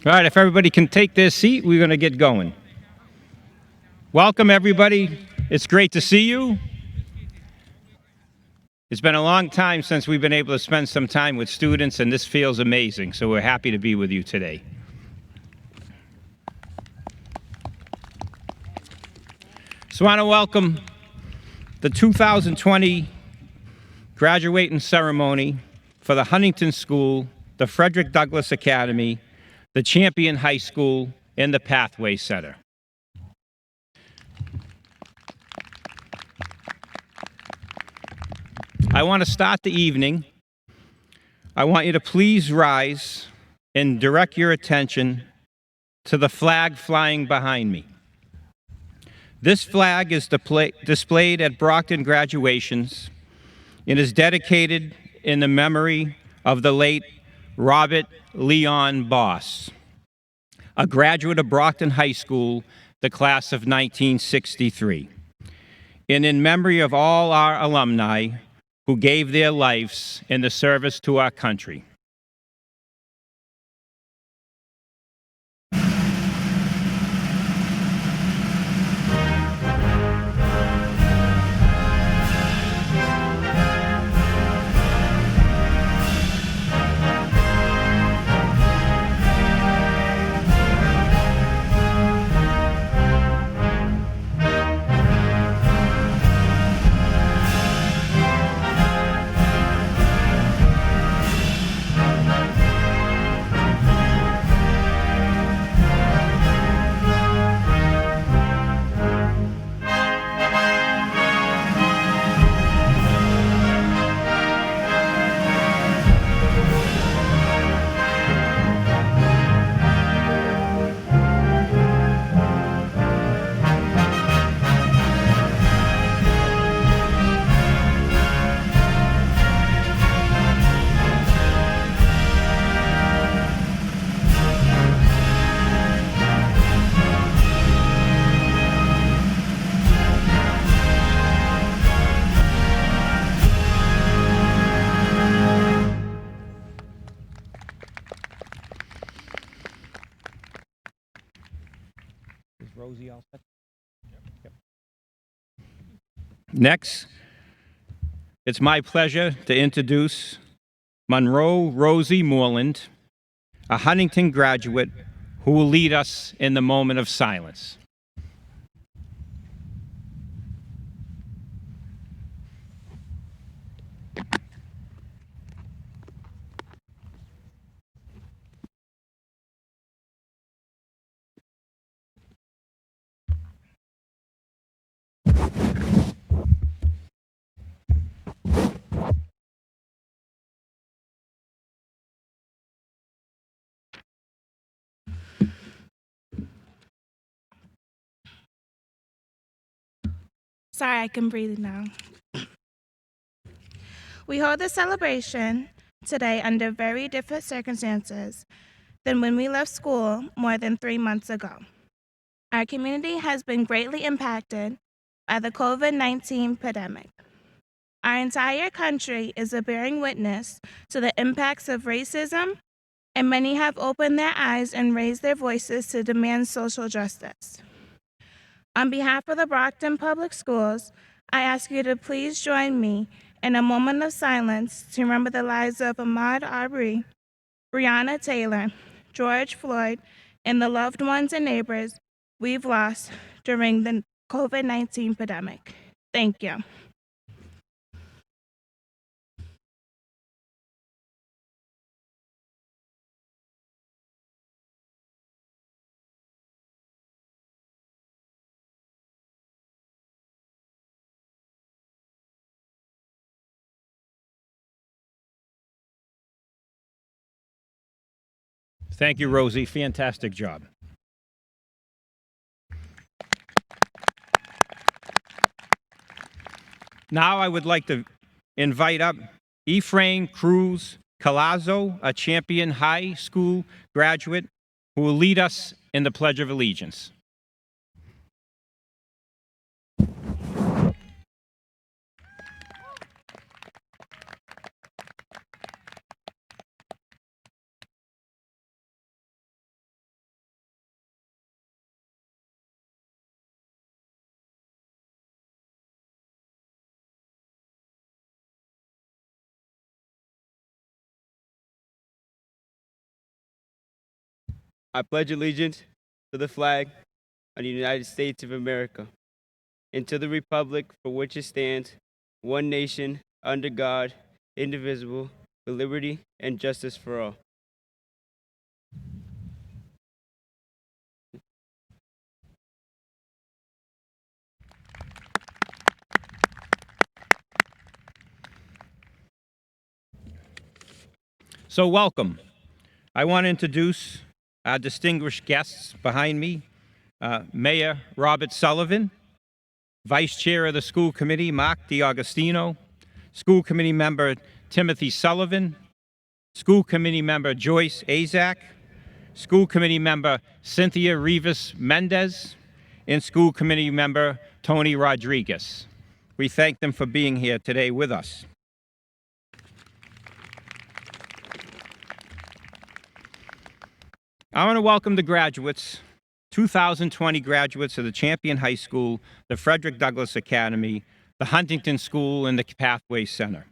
All right, if everybody can take their seat, we're going to get going. Welcome, everybody. It's great to see you. It's been a long time since we've been able to spend some time with students, and this feels amazing, so we're happy to be with you today. So I want to welcome the 2020 graduating ceremony for the Huntington School, the Frederick Douglass Academy, the Champion High School, and the Pathway Center. I want to start the evening. I want you to please rise and direct your attention to the flag flying behind me. This flag is displayed at Brockton graduations and is dedicated in the memory of the late Robert Leon Boss, a graduate of Brockton High School, the class of 1963, and in memory of all our alumni who gave their lives in the service to our country. Rosie all set? Yep. Next, it's my pleasure to introduce Monroe Rosie Moreland, a Huntington graduate who will lead us in the moment of silence. Sorry, I can breathe now. We hold this celebration today under very different circumstances than when we left school more than 3 months ago. Our community has been greatly impacted by the COVID-19 pandemic. Our entire country is bearing witness to the impacts of racism, and many have opened their eyes and raised their voices to demand social justice. On behalf of the Brockton Public Schools, I ask you to please join me in a moment of silence to remember the lives of Ahmaud Arbery, Breonna Taylor, George Floyd, and the loved ones and neighbors we've lost during the COVID-19 pandemic. Thank you. Thank you, Rosie. Fantastic job. Now I would like to invite up Ephraim Cruz Calazo, a Champion High School graduate, who will lead us in the Pledge of Allegiance. I pledge allegiance to the flag of the United States of America and to the republic for which it stands, one nation, under God, indivisible, with liberty and justice for all. So welcome. I want to introduce our distinguished guests behind me. Mayor Robert Sullivan, Vice Chair of the School Committee, Mark DiAugustino, School Committee Member Timothy Sullivan, School Committee Member Joyce Azak, School Committee Member Cynthia Rivas Mendez, and School Committee Member Tony Rodriguez. We thank them for being here today with us. I want to welcome the graduates, 2020 graduates of the Champion High School, the Frederick Douglass Academy, the Huntington School, and the Pathway Center.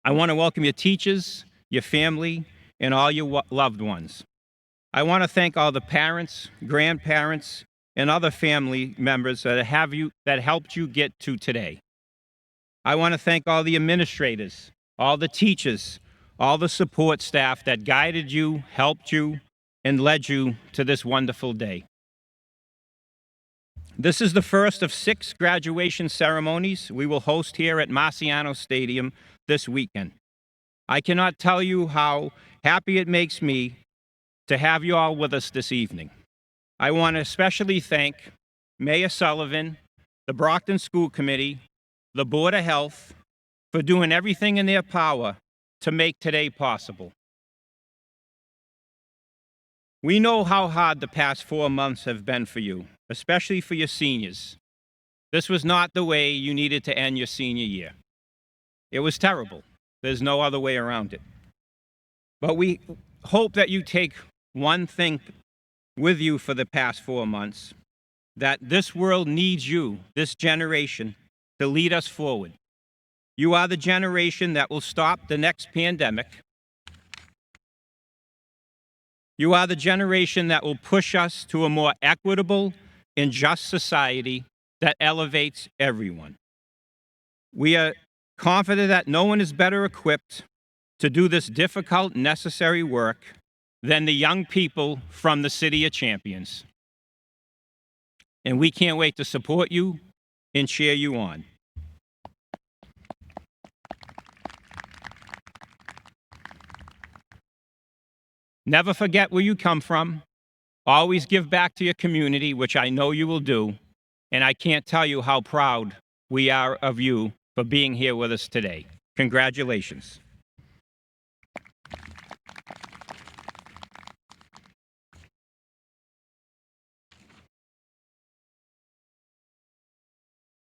I want to welcome your teachers, your family, and all your loved ones. I want to thank all the parents, grandparents, and other family members that helped you get to today. I want to thank all the administrators, all the teachers, all the support staff that guided you, helped you, and led you to this wonderful day. This is the first of 6 graduation ceremonies we will host here at Marciano Stadium this weekend. I cannot tell you how happy it makes me to have you all with us this evening. I want to especially thank Mayor Sullivan, the Brockton School Committee, the Board of Health, for doing everything in their power to make today possible. We know how hard the past 4 months have been for you, especially for your seniors. This was not the way you needed to end your senior year. It was terrible. There's no other way around it. But we hope that you take one thing with you for the past 4 months, that this world needs you, this generation, to lead us forward. You are the generation that will stop the next pandemic. You are the generation that will push us to a more equitable and just society that elevates everyone. We are confident that no one is better equipped to do this difficult, necessary work than the young people from the City of Champions. And we can't wait to support you and cheer you on. Never forget where you come from. Always give back to your community, which I know you will do. And I can't tell you how proud we are of you for being here with us today. Congratulations.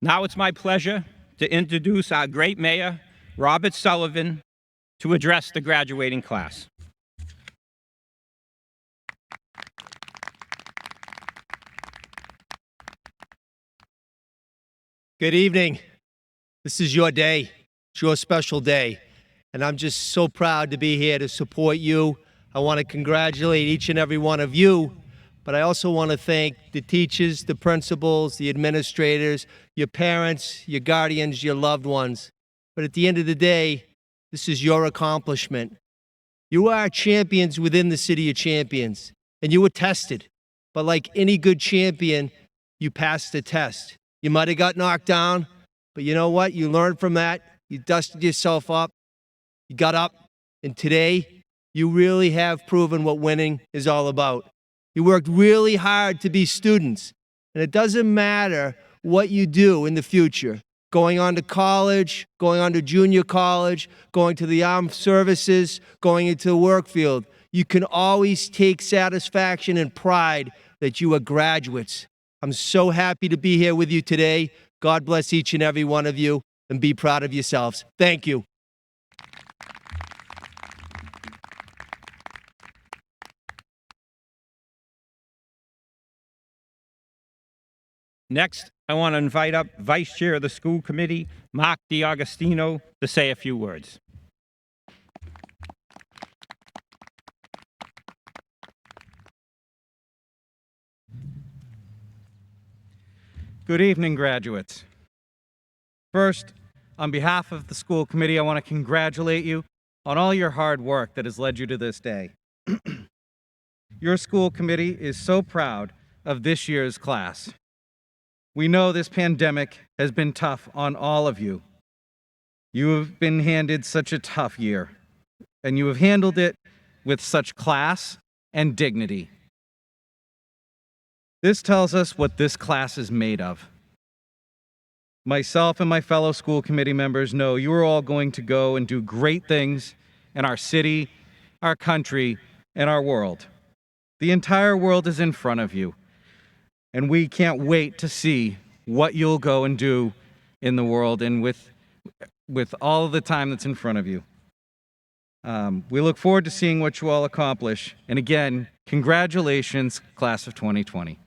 Now it's my pleasure to introduce our great mayor, Robert Sullivan, to address the graduating class. Good evening. This is your day. It's your special day. And I'm just so proud to be here to support you. I want to congratulate each and every one of you, but I also want to thank the teachers, the principals, the administrators, your parents, your guardians, your loved ones. But at the end of the day, this is your accomplishment. You are champions within the City of Champions, and you were tested. But like any good champion, you passed the test. You might have got knocked down, but you know what? You learned from that. You dusted yourself up. You got up. And today, you really have proven what winning is all about. You worked really hard to be students. And it doesn't matter what you do in the future. Going on to college, going on to junior college, going to the armed services, going into the work field. You can always take satisfaction and pride that you are graduates. I'm so happy to be here with you today. God bless each and every one of you, and be proud of yourselves. Thank you. Next, I want to invite up Vice Chair of the School Committee, Mark DiAugustino, to say a few words. Good evening, graduates. First, on behalf of the school committee, I want to congratulate you on all your hard work that has led you to this day. Your school committee is so proud of this year's class. We know this pandemic has been tough on all of you. You have been handed such a tough year, and you have handled it with such class and dignity. This tells us what this class is made of. Myself and my fellow school committee members know you are all going to go and do great things in our city, our country, and our world. The entire world is in front of you, and we can't wait to see what you'll go and do in the world and with all of the time that's in front of you. We look forward to seeing what you all accomplish. And again, congratulations, class of 2020.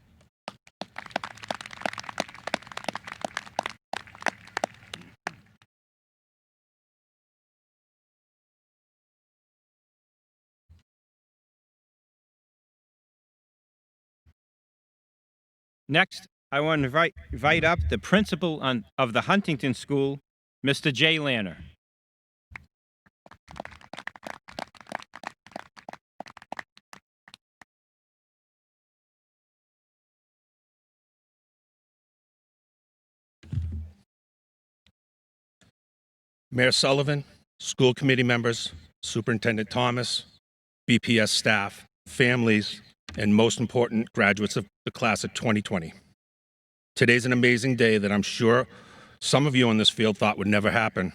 Next, I want to invite up the principal of the Huntington School, Mr. Jay Lanner. Mayor Sullivan, school committee members, Superintendent Thomas, BPS staff, families, and most important, graduates of the class of 2020. Today's an amazing day that I'm sure some of you in this field thought would never happen.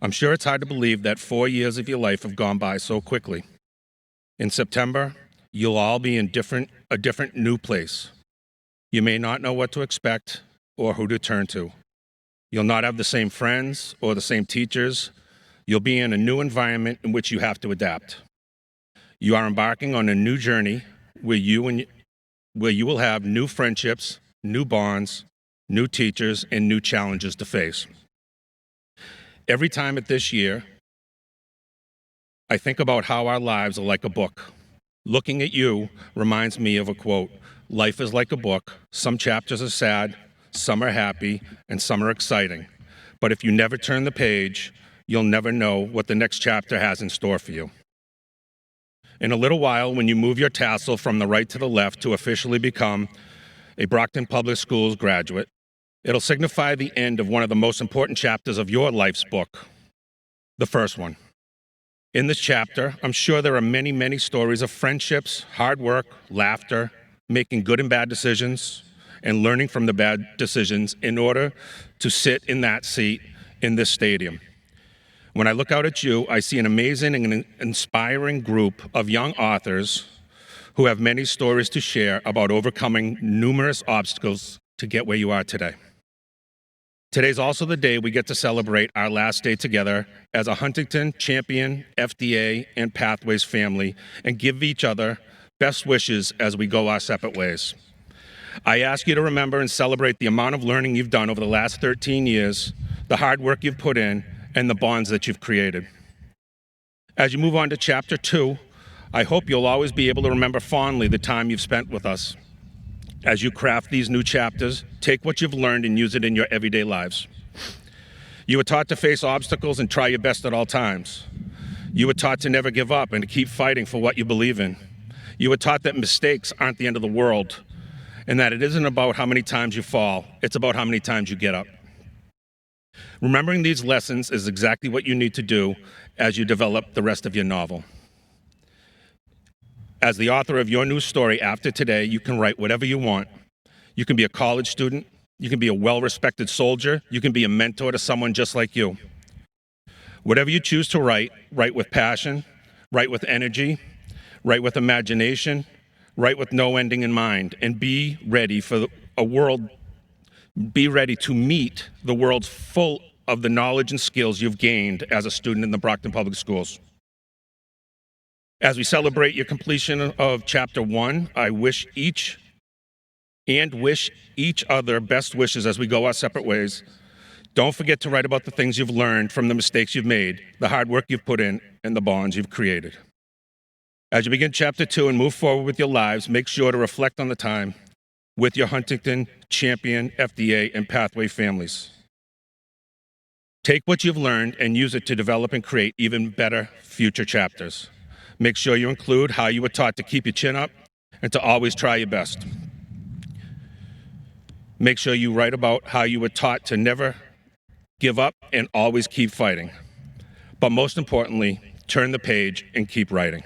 I'm sure it's hard to believe that 4 years of your life have gone by so quickly. In September, you'll all be in a different new place. You may not know what to expect or who to turn to. You'll not have the same friends or the same teachers. You'll be in a new environment in which you have to adapt. You are embarking on a new journey where you will have new friendships, new bonds, new teachers, and new challenges to face. Every time at this year, I think about how our lives are like a book. Looking at you reminds me of a quote, "Life is like a book. Some chapters are sad, some are happy, and some are exciting. But if you never turn the page, you'll never know what the next chapter has in store for you." In a little while, when you move your tassel from the right to the left to officially become a Brockton Public Schools graduate, it'll signify the end of one of the most important chapters of your life's book, the first one. In this chapter, I'm sure there are many, many stories of friendships, hard work, laughter, making good and bad decisions, and learning from the bad decisions in order to sit in that seat in this stadium. When I look out at you, I see an amazing and inspiring group of young authors who have many stories to share about overcoming numerous obstacles to get where you are today. Today's also the day we get to celebrate our last day together as a Huntington Champion, FDA, and Pathways family and give each other best wishes as we go our separate ways. I ask you to remember and celebrate the amount of learning you've done over the last 13 years, the hard work you've put in, and the bonds that you've created. As you move on to chapter 2, I hope you'll always be able to remember fondly the time you've spent with us. As you craft these new chapters, take what you've learned and use it in your everyday lives. You were taught to face obstacles and try your best at all times. You were taught to never give up and to keep fighting for what you believe in. You were taught that mistakes aren't the end of the world, and that it isn't about how many times you fall, it's about how many times you get up. Remembering these lessons is exactly what you need to do as you develop the rest of your novel. As the author of your new story after today, you can write whatever you want. You can be a college student, you can be a well-respected soldier, you can be a mentor to someone just like you. Whatever you choose to write, write with passion, write with energy, write with imagination, write with no ending in mind, and be ready for a world. Be ready to meet the world full of the knowledge and skills you've gained as a student in the Brockton Public Schools. As we celebrate your completion of chapter 1, I wish each other best wishes as we go our separate ways. Don't forget to write about the things you've learned from the mistakes you've made, the hard work you've put in, and the bonds you've created. As you begin chapter 2 and move forward with your lives, make sure to reflect on the time with your Huntington, Champion, FDA, and Pathway families. Take what you've learned and use it to develop and create even better future chapters. Make sure you include how you were taught to keep your chin up and to always try your best. Make sure you write about how you were taught to never give up and always keep fighting. But most importantly, turn the page and keep writing.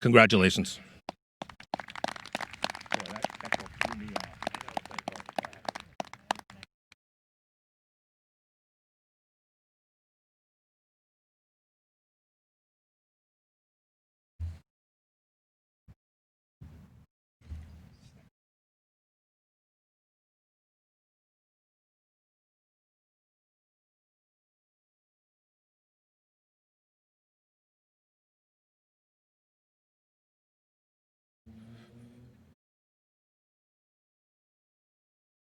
Congratulations.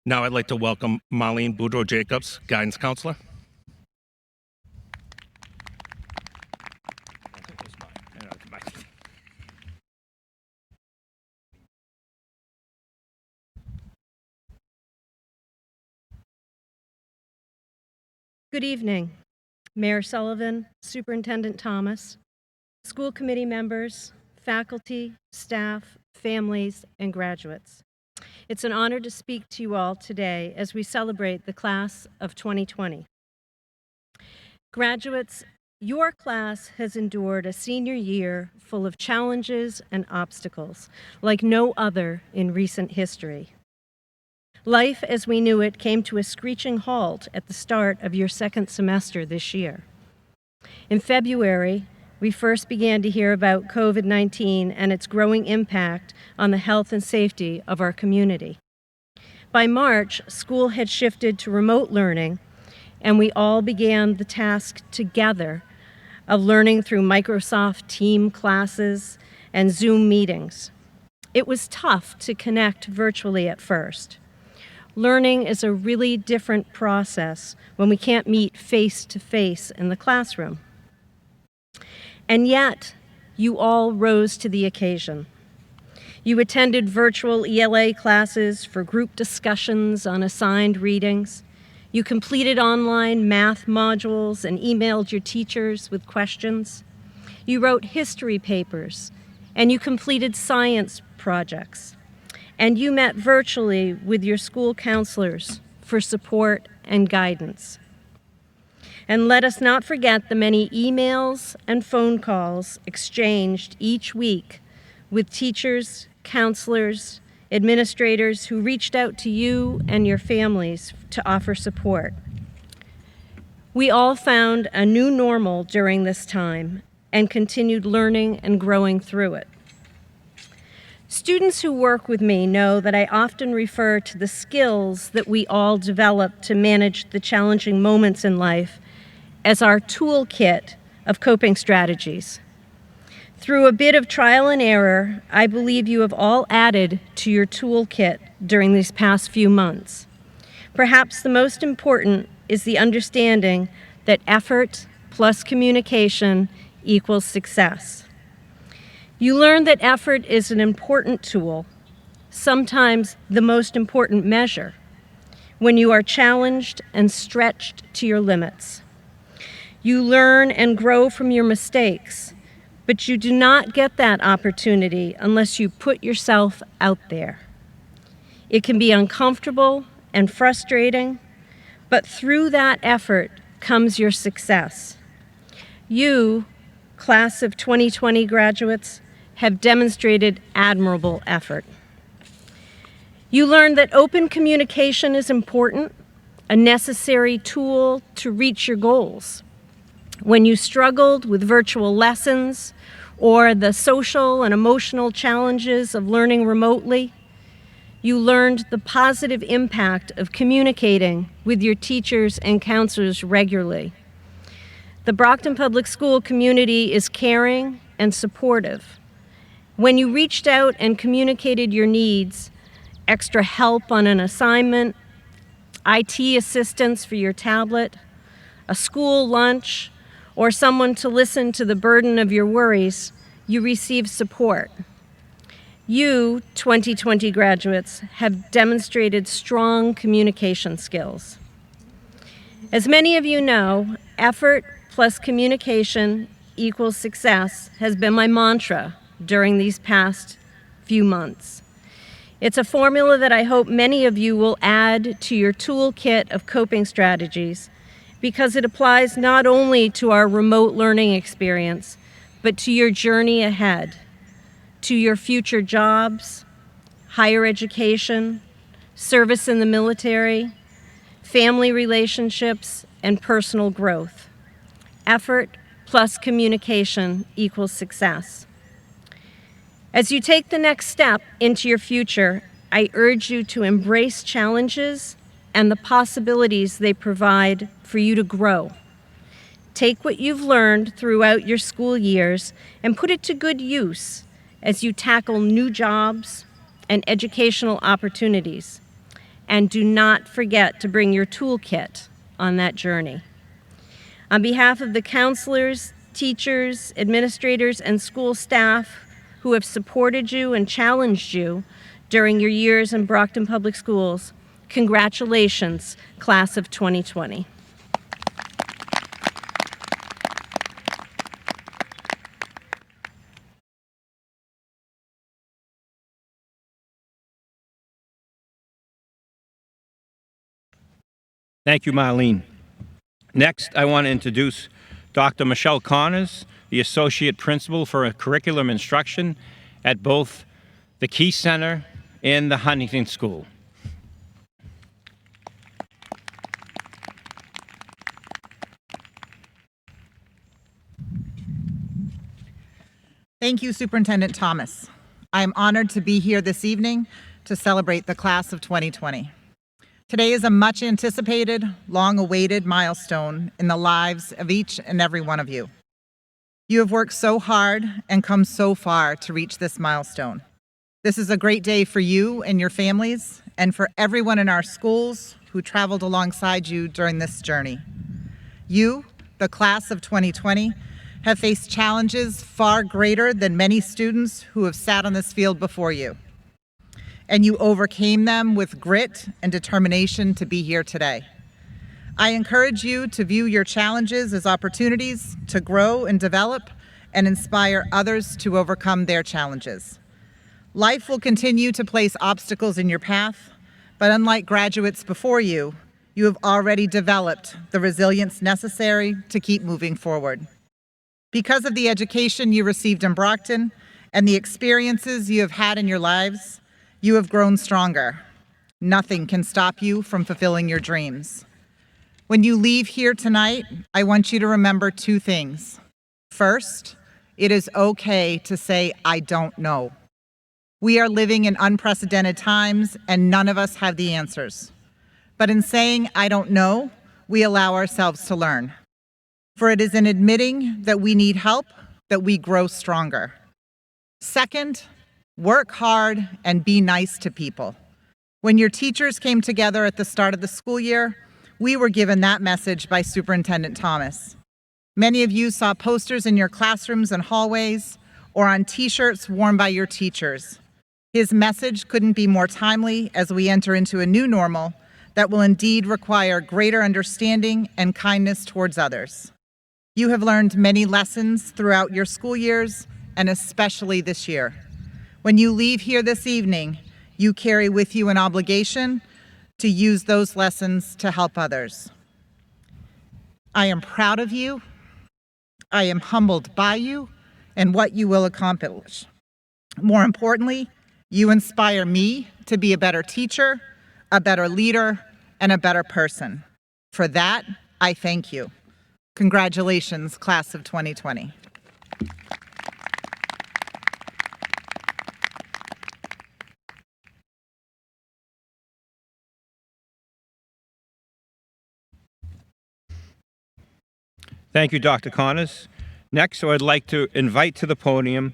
Now I'd like to welcome Marlene Boudreaux-Jacobs, Guidance Counselor. Good evening, Mayor Sullivan, Superintendent Thomas, school committee members, faculty, staff, families, and graduates. It's an honor to speak to you all today as we celebrate the class of 2020. Graduates, your class has endured a senior year full of challenges and obstacles like no other in recent history. Life as we knew it came to a screeching halt at the start of your second semester this year. In February, we first began to hear about COVID-19 and its growing impact on the health and safety of our community. By March, school had shifted to remote learning, and we all began the task together of learning through Microsoft Team classes and Zoom meetings. It was tough to connect virtually at first. Learning is a really different process when we can't meet face-to-face in the classroom. And yet, you all rose to the occasion. You attended virtual ELA classes for group discussions on assigned readings. You completed online math modules and emailed your teachers with questions. You wrote history papers, and you completed science projects. And you met virtually with your school counselors for support and guidance. And let us not forget the many emails and phone calls exchanged each week with teachers, counselors, administrators who reached out to you and your families to offer support. We all found a new normal during this time and continued learning and growing through it. Students who work with me know that I often refer to the skills that we all develop to manage the challenging moments in life as our toolkit of coping strategies. Through a bit of trial and error, I believe you have all added to your toolkit during these past few months. Perhaps the most important is the understanding that effort plus communication equals success. You learn that effort is an important tool, sometimes the most important measure, when you are challenged and stretched to your limits. You learn and grow from your mistakes, but you do not get that opportunity unless you put yourself out there. It can be uncomfortable and frustrating, but through that effort comes your success. You, class of 2020 graduates, have demonstrated admirable effort. You learned that open communication is important, a necessary tool to reach your goals. When you struggled with virtual lessons or the social and emotional challenges of learning remotely, you learned the positive impact of communicating with your teachers and counselors regularly. The Brockton Public School community is caring and supportive. When you reached out and communicated your needs, extra help on an assignment, IT assistance for your tablet, a school lunch, or someone to listen to the burden of your worries, you received support. You, 2020 graduates, have demonstrated strong communication skills. As many of you know, effort plus communication equals success has been my mantra during these past few months. It's a formula that I hope many of you will add to your toolkit of coping strategies because it applies not only to our remote learning experience, but to your journey ahead, to your future jobs, higher education, service in the military, family relationships, and personal growth. Effort plus communication equals success. As you take the next step into your future, I urge you to embrace challenges and the possibilities they provide for you to grow. Take what you've learned throughout your school years and put it to good use as you tackle new jobs and educational opportunities. And do not forget to bring your toolkit on that journey. On behalf of the counselors, teachers, administrators, and school staff who have supported you and challenged you during your years in Brockton Public Schools, congratulations, class of 2020. Thank you, Marlene. Next, I want to introduce Dr. Michelle Connors, the Associate Principal for Curriculum Instruction at both the Key Center and the Huntington School. Thank you, Superintendent Thomas. I am honored to be here this evening to celebrate the class of 2020. Today is a much anticipated, long-awaited milestone in the lives of each and every one of you. You have worked so hard and come so far to reach this milestone. This is a great day for you and your families, and for everyone in our schools who traveled alongside you during this journey. You, the class of 2020, have faced challenges far greater than many students who have sat on this field before you. And you overcame them with grit and determination to be here today. I encourage you to view your challenges as opportunities to grow and develop and inspire others to overcome their challenges. Life will continue to place obstacles in your path, but unlike graduates before you, you have already developed the resilience necessary to keep moving forward. Because of the education you received in Brockton and the experiences you have had in your lives, you have grown stronger. Nothing can stop you from fulfilling your dreams. When you leave here tonight, I want you to remember two things. First, it is okay to say, I don't know. We are living in unprecedented times, and none of us have the answers. But in saying, I don't know, we allow ourselves to learn. For it is in admitting that we need help that we grow stronger. Second, work hard and be nice to people. When your teachers came together at the start of the school year, we were given that message by Superintendent Thomas. Many of you saw posters in your classrooms and hallways or on t-shirts worn by your teachers. His message couldn't be more timely as we enter into a new normal that will indeed require greater understanding and kindness towards others. You have learned many lessons throughout your school years, and especially this year. When you leave here this evening, you carry with you an obligation to use those lessons to help others. I am proud of you. I am humbled by you and what you will accomplish. More importantly, you inspire me to be a better teacher, a better leader, and a better person. For that, I thank you. Congratulations, class of 2020. Thank you, Dr. Connors. Next, I would like to invite to the podium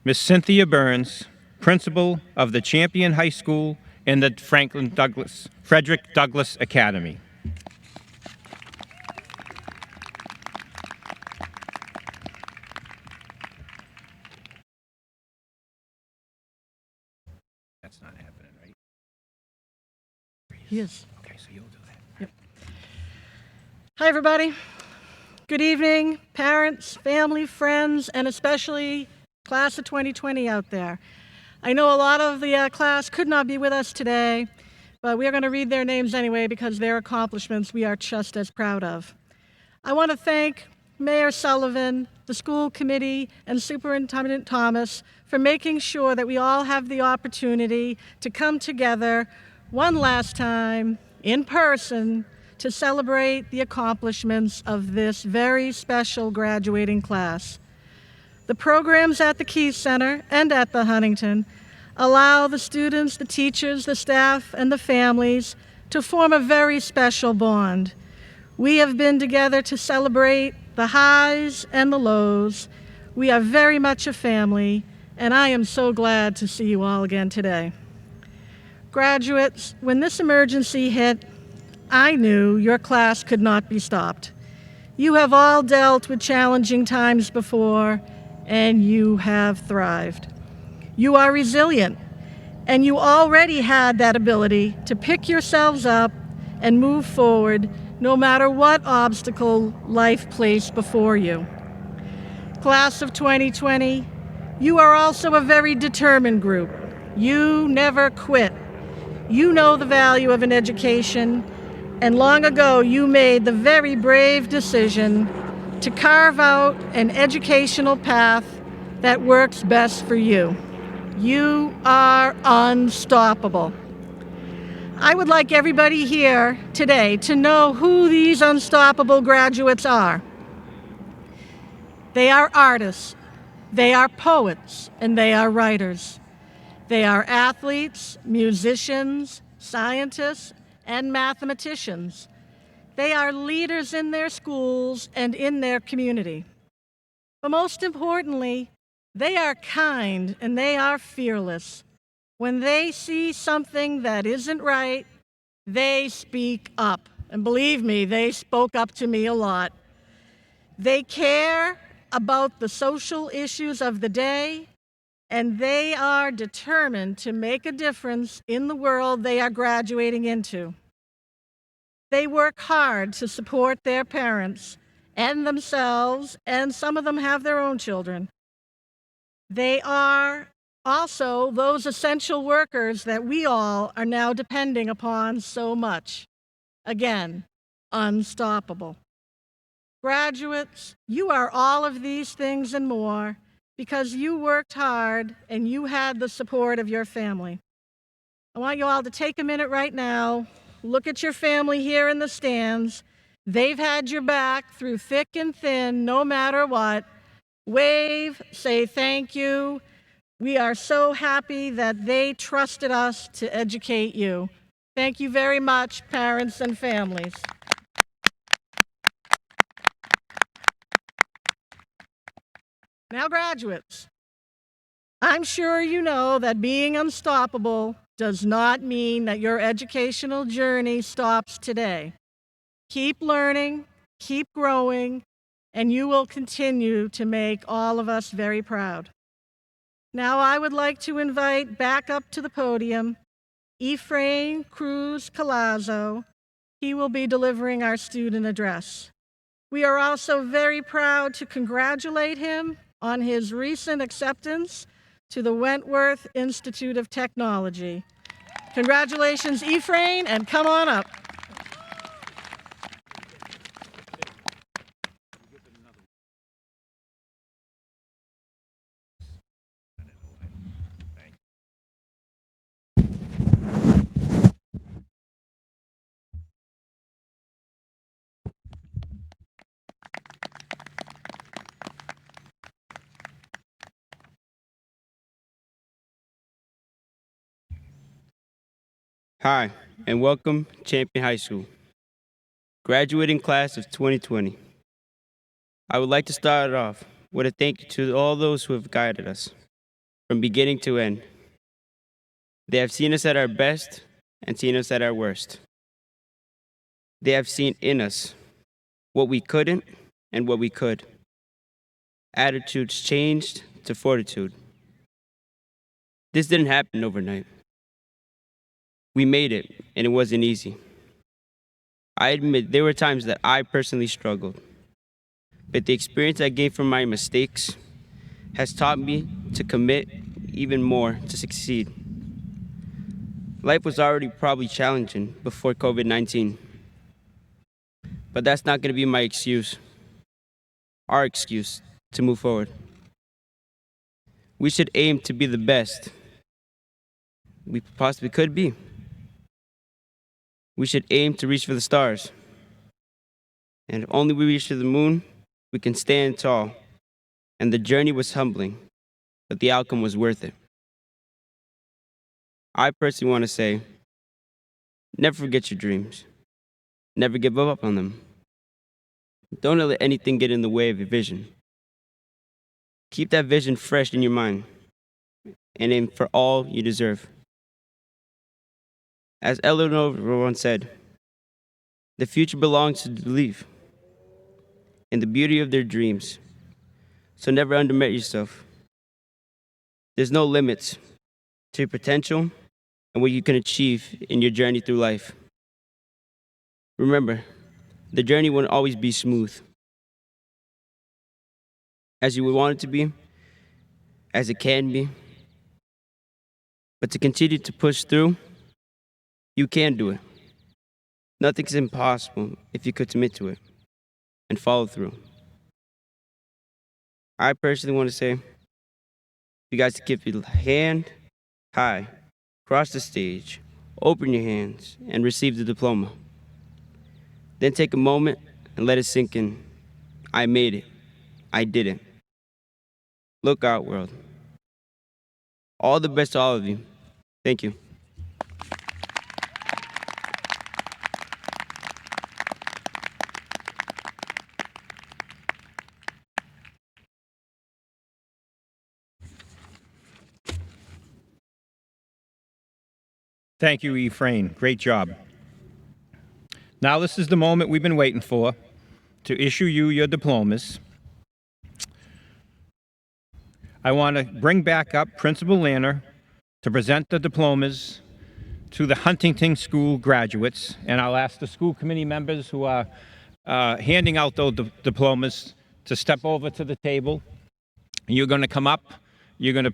Ms. Cynthia Burns, principal of the Champion High School and the Frederick Douglass Academy. That's not happening, right? He is. Okay, so you'll do that. Hi, everybody. Good evening, parents, family, friends, and especially class of 2020 out there. I know a lot of the class could not be with us today, but we are going to read their names anyway because their accomplishments we are just as proud of. I want to thank Mayor Sullivan, the school committee, and Superintendent Thomas for making sure that we all have the opportunity to come together one last time in person to celebrate the accomplishments of this very special graduating class. The programs at the Key Center and at the Huntington allow the students, the teachers, the staff, and the families to form a very special bond. We have been together to celebrate the highs and the lows. We are very much a family, and I am so glad to see you all again today. Graduates, when this emergency hit, I knew your class could not be stopped. You have all dealt with challenging times before, and you have thrived. You are resilient, and you already had that ability to pick yourselves up and move forward no matter what obstacle life placed before you. Class of 2020, you are also a very determined group. You never quit. You know the value of an education, and long ago you made the very brave decision to carve out an educational path that works best for you. You are unstoppable. I would like everybody here today to know who these unstoppable graduates are. They are artists, they are poets, and they are writers. They are athletes, musicians, scientists, and mathematicians. They are leaders in their schools and in their community. But most importantly, they are kind and they are fearless. When they see something that isn't right, they speak up. And believe me, they spoke up to me a lot. They care about the social issues of the day, and they are determined to make a difference in the world they are graduating into. They work hard to support their parents and themselves, and some of them have their own children. They are also those essential workers that we all are now depending upon so much. Again, unstoppable. Graduates, you are all of these things and more because you worked hard and you had the support of your family. I want you all to take a minute right now, look at your family here in the stands. They've had your back through thick and thin, no matter what. Wave, say thank you. We are so happy that they trusted us to educate you. Thank you very much, parents and families. Now, graduates, I'm sure you know that being unstoppable does not mean that your educational journey stops today. Keep learning, keep growing, and you will continue to make all of us very proud. Now I would like to invite back up to the podium Ephraim Cruz Colazo. He will be delivering our student address. We are also very proud to congratulate him on his recent acceptance to the Wentworth Institute of Technology. Congratulations, Ephraim, and come on up. Hi, and welcome Champion High School, graduating class of 2020. I would like to start it off with a thank you to all those who have guided us from beginning to end. They have seen us at our best and seen us at our worst. They have seen in us what we couldn't and what we could. Attitudes changed to fortitude. This didn't happen overnight. We made it, and it wasn't easy. I admit there were times that I personally struggled, but the experience I gained from my mistakes has taught me to commit even more to succeed. Life was already probably challenging before COVID-19, but that's not going to be my excuse, our excuse to move forward. We should aim to be the best we possibly could be. We should aim to reach for the stars. And if only we reach to the moon, we can stand tall. And the journey was humbling, but the outcome was worth it. I personally want to say, never forget your dreams. Never give up on them. Don't let anything get in the way of your vision. Keep that vision fresh in your mind and aim for all you deserve. As Eleanor once said, the future belongs to the belief in the beauty of their dreams. So never undermine yourself. There's no limits to your potential and what you can achieve in your journey through life. Remember, the journey won't always be smooth, as you would want it to be, as it can be. But to continue to push through, you can do it. Nothing's impossible if you could commit to it and follow through. I personally want to say, you guys to keep your hand high, cross the stage, open your hands, and receive the diploma. Then take a moment and let it sink in. I made it. I did it. Look out, world. All the best to all of you. Thank you. Thank you, Ephraim. Great job. Now this is the moment we've been waiting for, to issue you your diplomas. I want to bring back up Principal Lanner to present the diplomas to the Huntington School graduates, and I'll ask the school committee members who are handing out those diplomas to step over to the table. You're going to come up, you're going to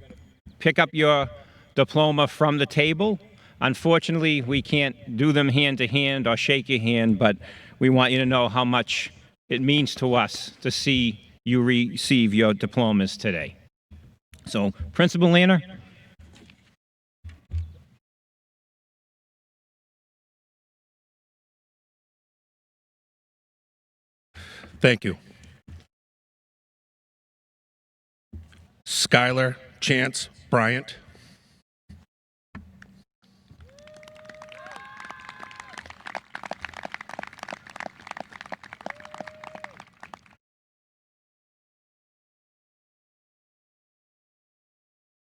pick up your diploma from the table. Unfortunately, we can't do them hand to hand or shake your hand, but we want you to know how much it means to us to see you receive your diplomas today. So, Principal Lanner. Thank you. Skylar Chance Bryant.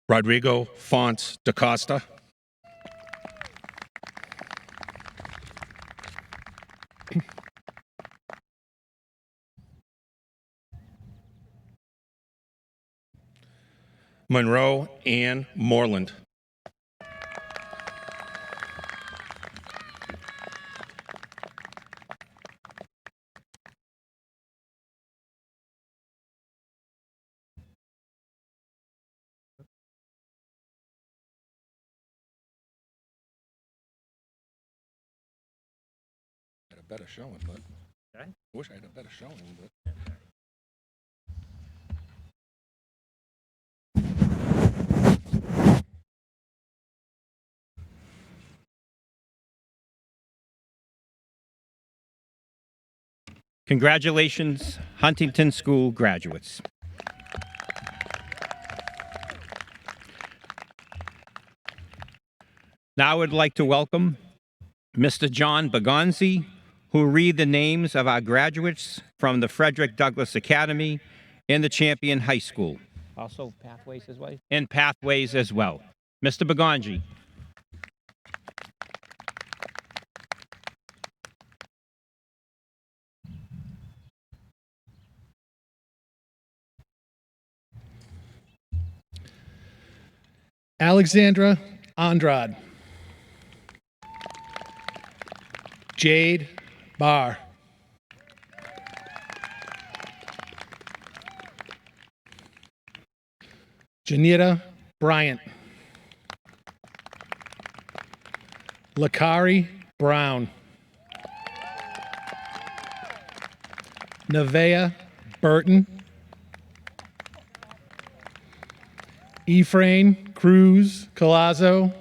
Rodrigo Fonts DaCosta. Monroe Ann Moreland. Had a better showing, but I wish I had a better showing, but. Congratulations, Huntington School graduates. Now I would like to welcome Mr. John Bagonzi, who will read the names of our graduates from the Frederick Douglass Academy and the Champion High School. Also Pathways as well? And Pathways as well. Mr. Bagonzi. Alexandra Andrade. Jade Barr. Janita Bryant. Lakari Brown. Nevaeh Burton. Ephraim Cruz Colazo.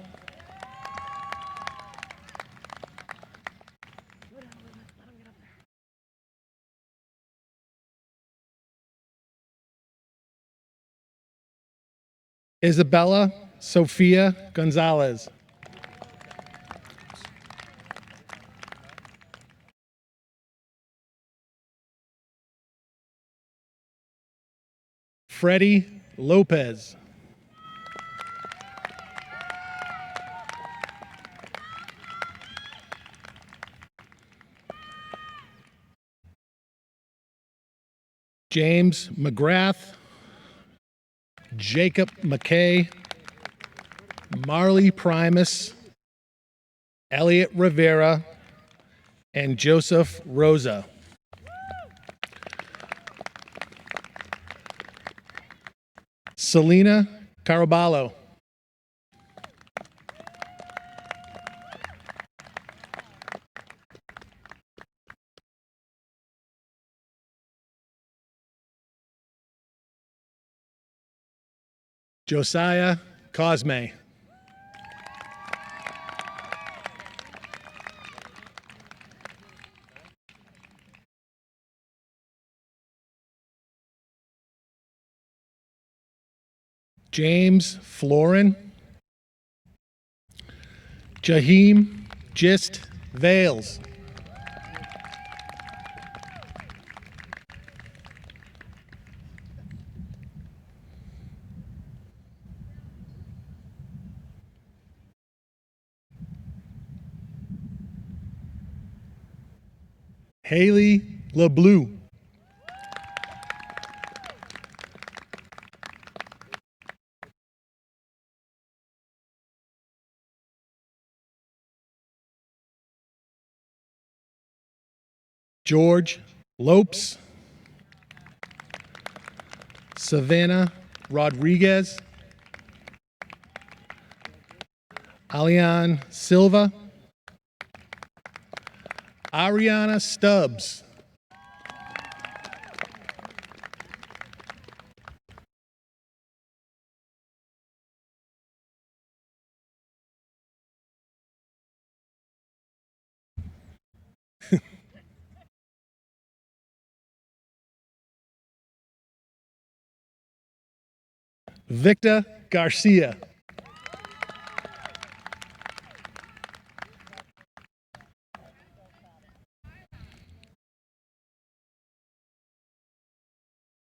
Isabella Sofia Gonzalez. Freddie Lopez. James McGrath. Jacob McKay. Marley Primus. Elliot Rivera. And Joseph Rosa. Selena Caraballo. Josiah Cosme. James Florin. Jaheim Gist Vales. Haley LeBlue. George Lopes. Savannah Rodriguez. Alian Silva. Ariana Stubbs. Victor Garcia.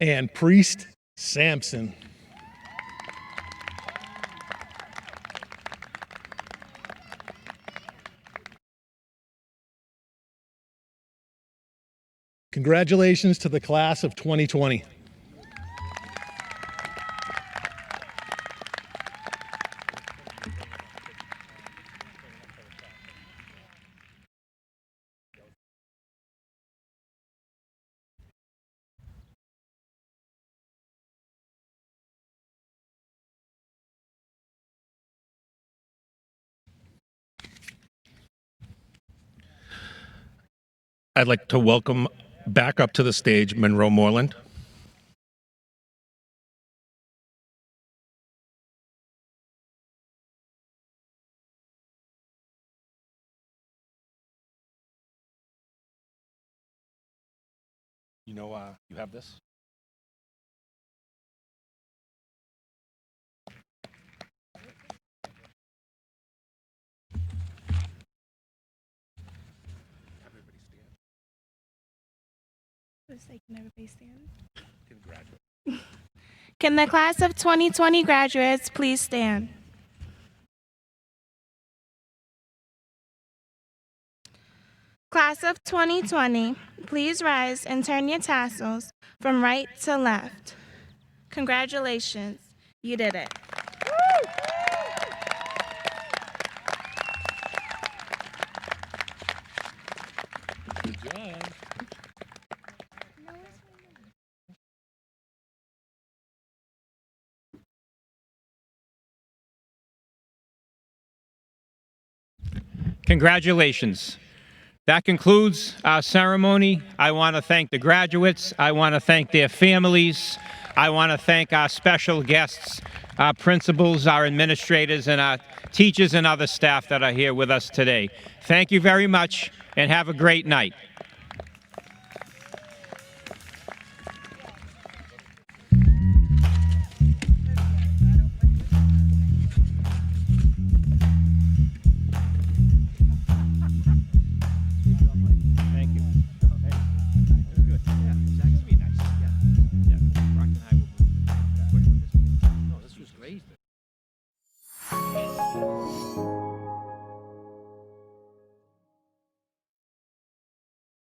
And Priest Sampson. Congratulations to the class of 2020. I'd like to welcome back up to the stage Monroe Moreland. You know, you have this? Can everybody stand? Congratulations. Can the class of 2020 graduates please stand? Class of 2020, please rise and turn your tassels from right to left. Congratulations, you did it. Congratulations. That concludes our ceremony. I want to thank the graduates. I want to thank their families. I want to thank our special guests, our principals, our administrators, and our teachers and other staff that are here with us today. Thank you very much, and have a great night.